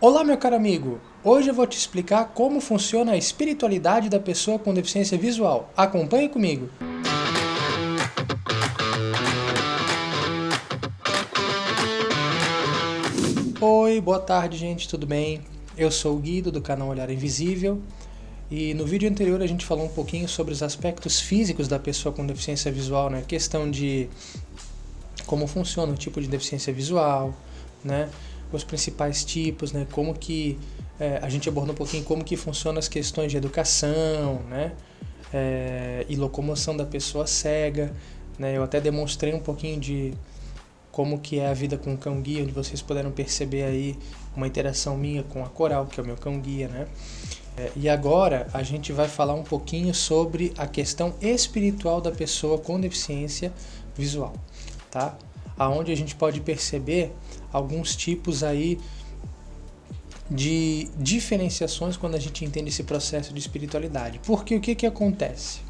Olá, meu caro amigo! Hoje eu vou te explicar como funciona a espiritualidade da pessoa com deficiência visual. Acompanhe comigo! Oi, boa tarde, gente, tudo bem? Eu sou o Guido do canal Olhar Invisível e no vídeo anterior a gente falou um pouquinho sobre os aspectos físicos da pessoa com deficiência visual, né? Questão de como funciona o tipo de deficiência visual, né? Os principais tipos, né? Como que a gente abordou um pouquinho como que funcionam as questões de educação, né? E locomoção da pessoa cega, né? Eu até demonstrei um pouquinho de como que é a vida com o cão-guia, onde vocês puderam perceber aí uma interação minha com a Coral, que é o meu cão-guia, né? E agora a gente vai falar um pouquinho sobre a questão espiritual da pessoa com deficiência visual, tá? Aonde a gente pode perceber alguns tipos aí de diferenciações quando a gente entende esse processo de espiritualidade. Porque o que acontece?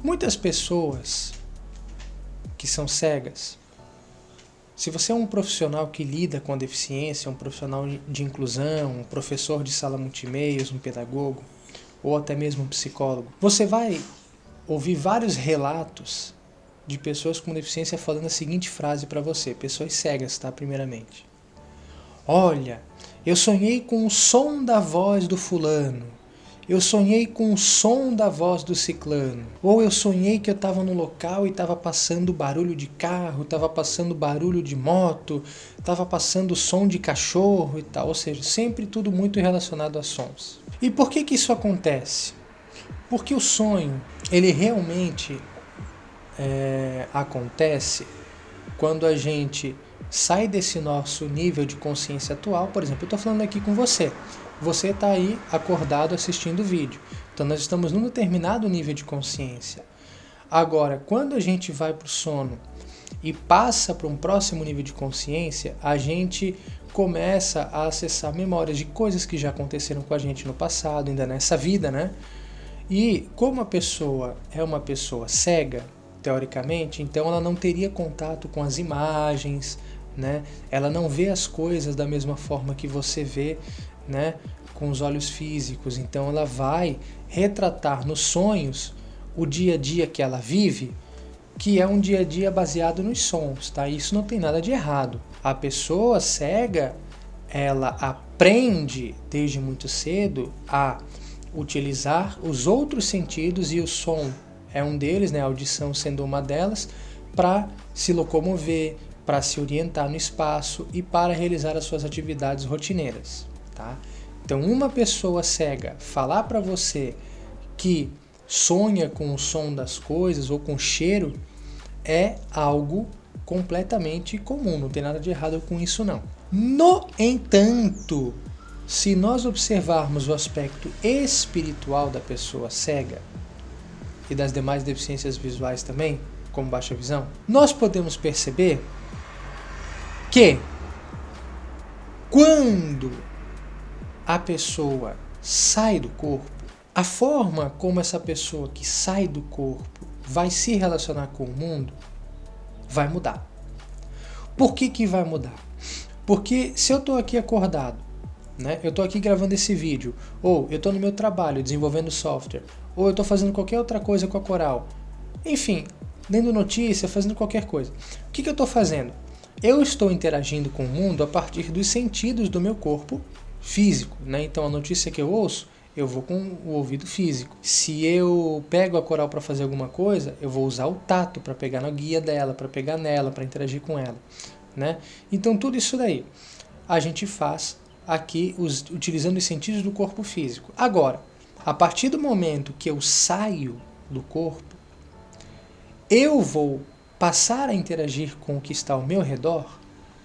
Muitas pessoas que são cegas, se você é um profissional que lida com a deficiência, um profissional de inclusão, um professor de sala multimeios, um pedagogo, ou até mesmo um psicólogo, você vai ouvir vários relatos de pessoas com deficiência falando a seguinte frase para você, pessoas cegas, tá, primeiramente. Olha, eu sonhei com o som da voz do fulano, eu sonhei com o som da voz do ciclano, ou eu sonhei que eu estava no local e estava passando barulho de carro, estava passando barulho de moto, estava passando som de cachorro e tal, ou seja, sempre tudo muito relacionado a sons. E por que isso acontece? Porque o sonho, ele realmente acontece quando a gente sai desse nosso nível de consciência atual. Por exemplo, eu estou falando aqui com você. Você está aí acordado assistindo o vídeo. Então nós estamos num determinado nível de consciência. Agora, quando a gente vai para o sono e passa para um próximo nível de consciência, a gente começa a acessar memórias de coisas que já aconteceram com a gente no passado, ainda nessa vida, né? E como a pessoa é uma pessoa cega, teoricamente, então ela não teria contato com as imagens, né? Ela não vê as coisas da mesma forma que você vê, né? Com os olhos físicos. Então ela vai retratar nos sonhos o dia a dia que ela vive, que é um dia a dia baseado nos sons, tá? Isso não tem nada de errado. A pessoa cega, ela aprende desde muito cedo a utilizar os outros sentidos, e o som é um deles, né, a audição sendo uma delas, para se locomover, para se orientar no espaço e para realizar as suas atividades rotineiras, tá? Então, uma pessoa cega falar para você que sonha com o som das coisas ou com o cheiro é algo completamente comum, não tem nada de errado com isso não. No entanto, se nós observarmos o aspecto espiritual da pessoa cega e das demais deficiências visuais também, como baixa visão, nós podemos perceber que quando a pessoa sai do corpo, a forma como essa pessoa que sai do corpo vai se relacionar com o mundo vai mudar. Por que vai mudar? Porque se eu estou aqui acordado, né, eu estou aqui gravando esse vídeo, ou eu estou no meu trabalho desenvolvendo software, ou eu estou fazendo qualquer outra coisa com a Coral, enfim, lendo notícia, fazendo qualquer coisa. O que eu estou fazendo? Eu estou interagindo com o mundo a partir dos sentidos do meu corpo físico, né? Então a notícia que eu ouço, eu vou com o ouvido físico. Se eu pego a Coral para fazer alguma coisa, eu vou usar o tato para pegar na guia dela, para pegar nela, para interagir com ela, né? Então tudo isso daí a gente faz aqui utilizando os sentidos do corpo físico. Agora, a partir do momento que eu saio do corpo, eu vou passar a interagir com o que está ao meu redor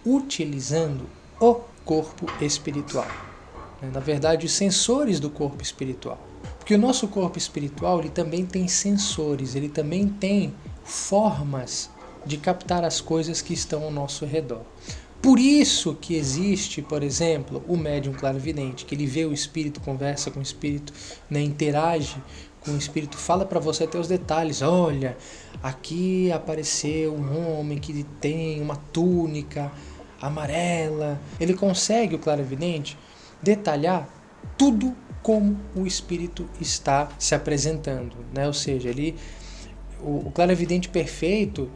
utilizando o corpo espiritual. Na verdade, os sensores do corpo espiritual. Porque o nosso corpo espiritual ele também tem sensores, ele também tem formas de captar as coisas que estão ao nosso redor. Por isso que existe, por exemplo, o médium clarividente, que ele vê o espírito, conversa com o espírito, né, interage com o espírito, fala para você até os detalhes. Olha, aqui apareceu um homem que tem uma túnica amarela. Ele consegue, o clarividente, detalhar tudo como o espírito está se apresentando, né? Ou seja, o clarividente perfeito,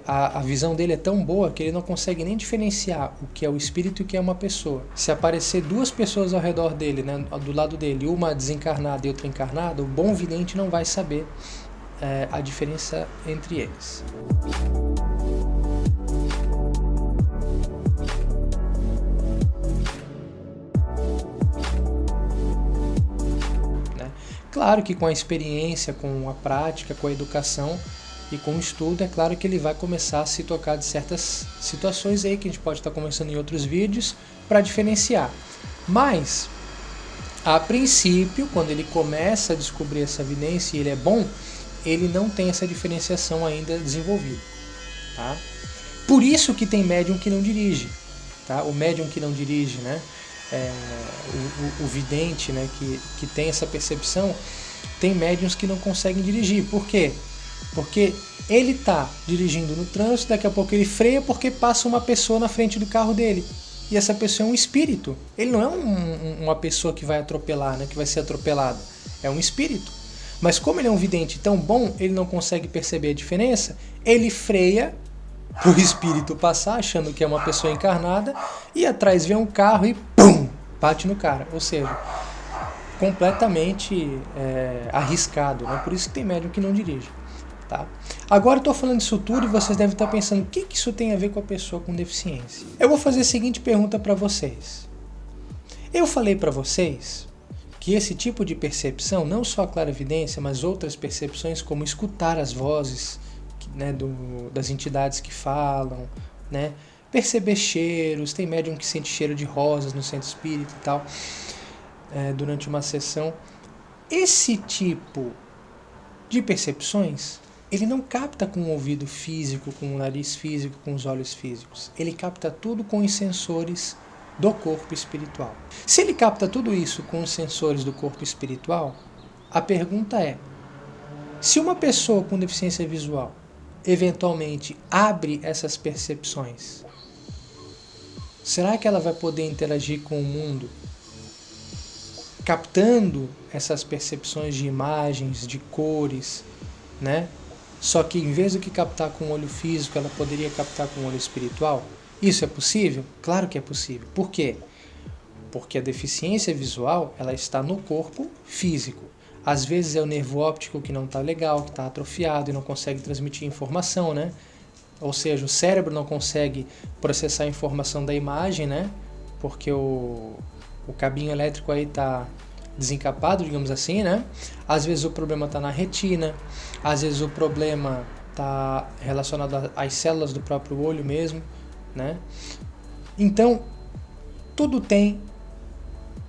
a visão dele é tão boa que ele não consegue nem diferenciar o que é o espírito e o que é uma pessoa. Se aparecer duas pessoas ao redor dele, né, do lado dele, uma desencarnada e outra encarnada, o bom vidente não vai saber a diferença entre eles. Claro que com a experiência, com a prática, com a educação e com o estudo, é claro que ele vai começar a se tocar de certas situações aí que a gente pode estar conversando em outros vídeos para diferenciar. Mas, a princípio, quando ele começa a descobrir essa evidência e ele é bom, ele não tem essa diferenciação ainda desenvolvida. Tá? Por isso que tem médium que não dirige. Tá? O médium que não dirige, né? O vidente, né, que tem essa percepção, tem médiums que não conseguem dirigir. Por quê? Porque ele está dirigindo no trânsito, daqui a pouco ele freia porque passa uma pessoa na frente do carro dele. E essa pessoa é um espírito. Ele não é uma pessoa que vai atropelar, né, que vai ser atropelada. É um espírito. Mas como ele é um vidente tão bom, ele não consegue perceber a diferença, ele freia para o espírito passar, achando que é uma pessoa encarnada, e atrás vem um carro e pum, bate no cara. Ou seja, completamente arriscado, né? Por isso que tem médium que não dirige. Tá? Agora eu estou falando disso tudo e vocês devem estar pensando, o que isso tem a ver com a pessoa com deficiência? Eu vou fazer a seguinte pergunta para vocês. Eu falei para vocês que esse tipo de percepção, não só a clarividência, mas outras percepções como escutar as vozes, né, das entidades que falam, né, perceber cheiros, tem médium que sente cheiro de rosas no centro espírita e tal, durante uma sessão. Esse tipo de percepções, ele não capta com o ouvido físico, com o nariz físico, com os olhos físicos. Ele capta tudo com os sensores do corpo espiritual. Se ele capta tudo isso com os sensores do corpo espiritual, a pergunta é, se uma pessoa com deficiência visual eventualmente abre essas percepções, será que ela vai poder interagir com o mundo captando essas percepções de imagens, de cores, né? Só que em vez de captar com o olho físico, ela poderia captar com o olho espiritual? Isso é possível? Claro que é possível. Por quê? Porque a deficiência visual, ela está no corpo físico. Às vezes é o nervo óptico que não está legal, que está atrofiado e não consegue transmitir informação, né? Ou seja, o cérebro não consegue processar a informação da imagem, né? Porque o cabinho elétrico aí está desencapado, digamos assim, né? Às vezes o problema está na retina, às vezes o problema está relacionado às células do próprio olho mesmo, né? Então, tudo tem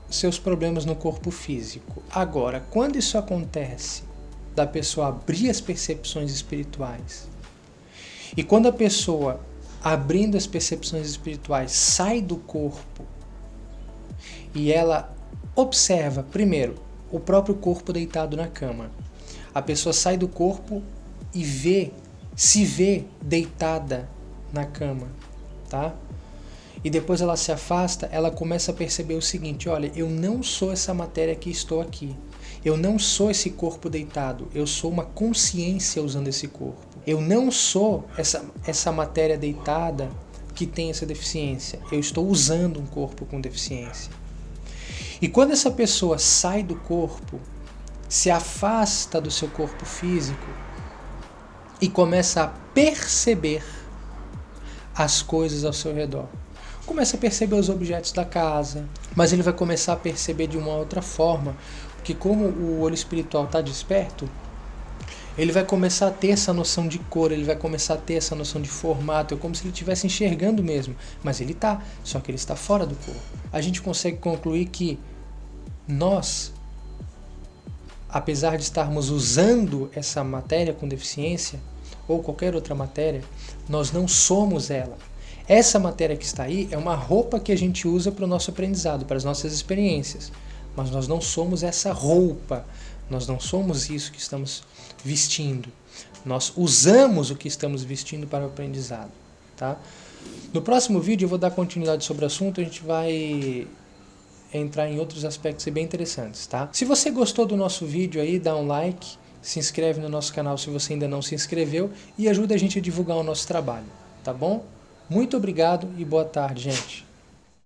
seus problemas no corpo físico. Agora, quando isso acontece, da pessoa abrir as percepções espirituais, e quando a pessoa, abrindo as percepções espirituais, sai do corpo e ela observa, primeiro, o próprio corpo deitado na cama. A pessoa sai do corpo e se vê deitada na cama, tá? E depois ela se afasta, ela começa a perceber o seguinte, olha, eu não sou essa matéria que estou aqui. Eu não sou esse corpo deitado, eu sou uma consciência usando esse corpo. Eu não sou essa matéria deitada que tem essa deficiência. Eu estou usando um corpo com deficiência. E quando essa pessoa sai do corpo, se afasta do seu corpo físico e começa a perceber as coisas ao seu redor. Começa a perceber os objetos da casa, mas ele vai começar a perceber de uma outra forma, porque como o olho espiritual está desperto, ele vai começar a ter essa noção de cor, ele vai começar a ter essa noção de formato, é como se ele estivesse enxergando mesmo, mas ele está, só que ele está fora do corpo. A gente consegue concluir que nós, apesar de estarmos usando essa matéria com deficiência, ou qualquer outra matéria, nós não somos ela. Essa matéria que está aí é uma roupa que a gente usa para o nosso aprendizado, para as nossas experiências. Mas nós não somos essa roupa, nós não somos isso que estamos vestindo. Nós usamos o que estamos vestindo para o aprendizado. Tá? No próximo vídeo eu vou dar continuidade sobre o assunto, a gente vai entrar em outros aspectos bem interessantes, tá? Se você gostou do nosso vídeo aí, dá um like, se inscreve no nosso canal se você ainda não se inscreveu e ajuda a gente a divulgar o nosso trabalho, tá bom? Muito obrigado e boa tarde, gente.